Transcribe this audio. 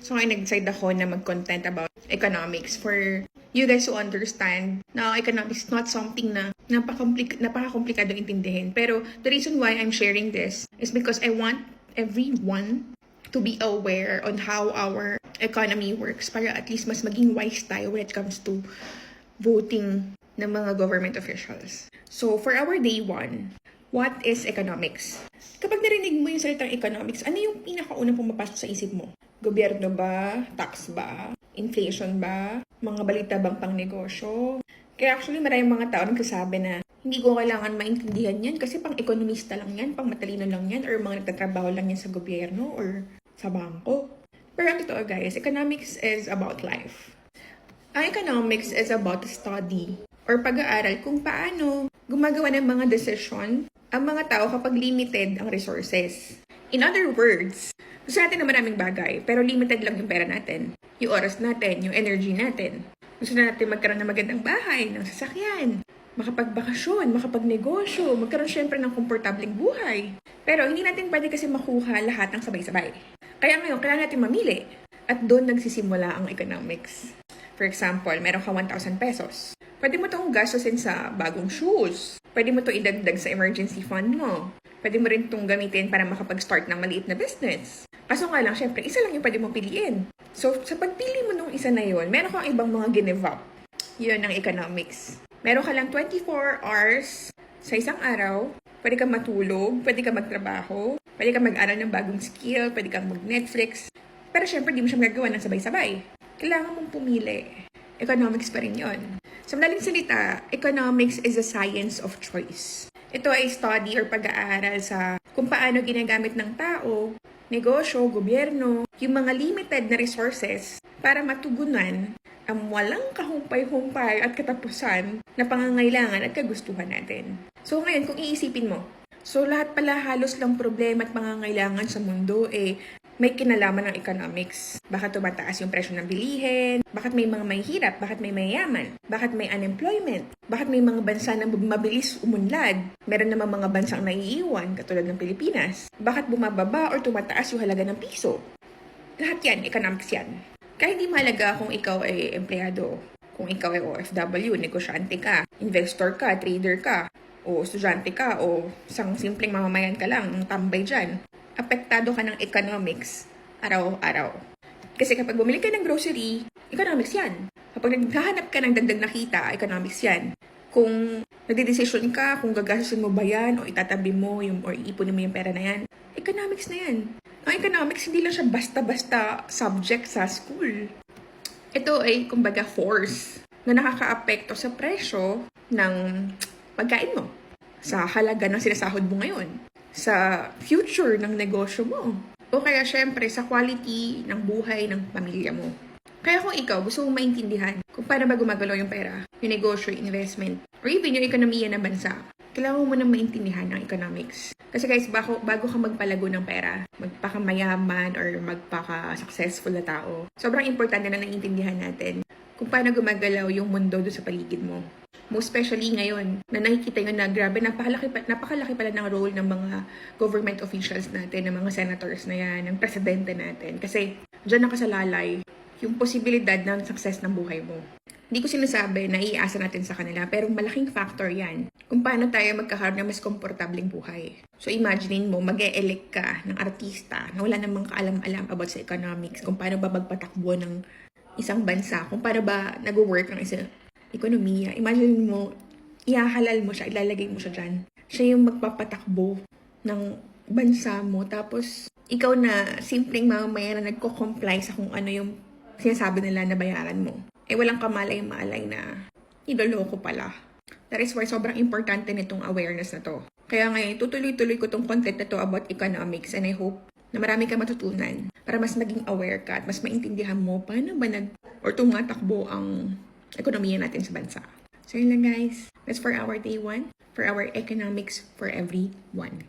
So I nag-decide ako na mag-content about economics for you guys to understand na economics is not something na napaka-komplikado intindihin. Pero the reason why I'm sharing this is because I want everyone to be aware on how our economy works para at least mas maging wise tayo when it comes to voting ng mga government officials. So for our day one, what is economics? Kapag narinig mo yung salitang economics, ano yung pinakaunang pumapasok sa isip mo? Gobyerno ba? Tax ba? Inflation ba? Mga balita bang pang negosyo? Kaya actually maraming mga tao nagsasabi na hindi ko kailangan maintindihan yan kasi pang ekonomista lang yan, pang matalino lang yan, or mga nagtatrabaho lang yan sa gobyerno or sa bangko. Pero ang totoo guys, economics is about life. Ang economics is about study or pag-aaral kung paano gumagawa ng mga desisyon ang mga tao kapag limited ang resources. In other words, gusto natin na maraming bagay, pero limited lang yung pera natin, yung oras natin, yung energy natin. Gusto na natin magkaroon ng magandang bahay, ng sasakyan, makapagbakasyon, makapagnegosyo, magkaroon syempre ng komportableng buhay. Pero hindi natin pwede kasi makuha lahat ng sabay-sabay. Kaya ngayon, kailangan natin mamili. At doon nagsisimula ang economics. For example, meron ka 1,000 pesos. Pwede mo itong gastusin sa bagong shoes. Pwede mo ito idagdag sa emergency fund mo. Pwede mo rin itong gamitin para makapag-start ng maliit na business. Kaso nga lang, syempre, isa lang yung pwede mong piliin. So, sa pagpili mo nung isa na yun, meron kang ibang mga give up. Yun ang economics. Meron ka lang 24 hours sa isang araw. Pwede kang matulog, pwede kang magtrabaho, pwede kang mag-aral ng bagong skill, pwede kang mag-Netflix. Pero syempre, di mo siya magagawa ng sabay-sabay. Kailangan mong pumili. Economics pa rin yun. Sa madaling salita, economics is a science of choice. Ito ay study or pag-aaral sa kung paano ginagamit ng tao, negosyo, gobyerno, yung mga limited na resources para matugunan ang walang kahumpay-humpay at katapusan na pangangailangan at kagustuhan natin. So ngayon, kung iisipin mo, so lahat pala halos lang problema at pangangailangan sa mundo may kinalaman ng economics. Bakit tumataas yung presyo ng bilihin? Bakit may mga mahihirap? Bakit may mayayaman? Bakit may unemployment? Bakit may mga bansa na mabilis umunlad? Meron naman mga bansang naiiwan, katulad ng Pilipinas. Bakit bumababa or tumataas yung halaga ng piso? Lahat yan, economics yan. Kaya hindi mahalaga kung ikaw ay empleyado, kung ikaw ay OFW, negosyante ka, investor ka, trader ka, o estudyante ka, o isang simpleng mamamayan ka lang, tambay dyan. Apektado ka ng economics araw-araw. Kasi kapag bumili ka ng grocery, economics yan. Kapag naghahanap ka ng dagdag na kita, economics yan. Kung nagdedesisyon ka, kung gagastusin mo ba yan, o itatabi mo, or iipunin mo yung pera na yan, economics na yan. Ang economics, hindi lang siya basta-basta subject sa school. Ito ay, kumbaga, force na nakakaapekto sa presyo ng pagkain mo, sa halaga ng sinasahod mo ngayon, sa future ng negosyo mo, o kaya syempre sa quality ng buhay ng pamilya mo. Kaya kung ikaw gusto mong maintindihan kung paano ba gumagalaw yung pera, yung negosyo, yung investment, or even yung ekonomiya ng bansa, kailangan mo munang maintindihan ng economics. Kasi guys, bago ka magpalago ng pera, magpakamayaman or magpaka-successful na tao, sobrang importante na naiintindihan natin kung paano gumagalaw yung mundo doon sa paligid mo. Most especially ngayon, na nakikita nyo na grabe, napakalaki pala ng role ng mga government officials natin, ng mga senators na yan, ng presidente natin. Kasi dyan nakasalalay yung posibilidad ng success ng buhay mo. Hindi ko sinasabi na iasa natin sa kanila, pero malaking factor yan kung paano tayo magkakaroon ng mas komportableng buhay. So imaginein mo, mag-e-elect ka ng artista na wala namang kaalam-alam about sa economics, kung paano ba magpatakbo ng isang bansa, kung paano ba nag-work ng isang ekonomiya. Imagine mo, ihahalal mo siya, ilalagay mo siya dyan. Siya yung magpapatakbo ng bansa mo. Tapos, ikaw na simpleng mamamayan na nagko-comply sa kung ano yung sinasabi nila na bayaran mo. Walang kamalay-malay na idoloko pala. That is why sobrang importante nitong awareness na to. Kaya ngayon, tutuloy-tuloy ko tong content na to about economics, and I hope na marami ka matutunan para mas maging aware ka at mas maintindihan mo paano ba tumatakbo ang ekonomiya natin sa bansa. So yun lang guys. That's for our day 1, for our economics for everyone.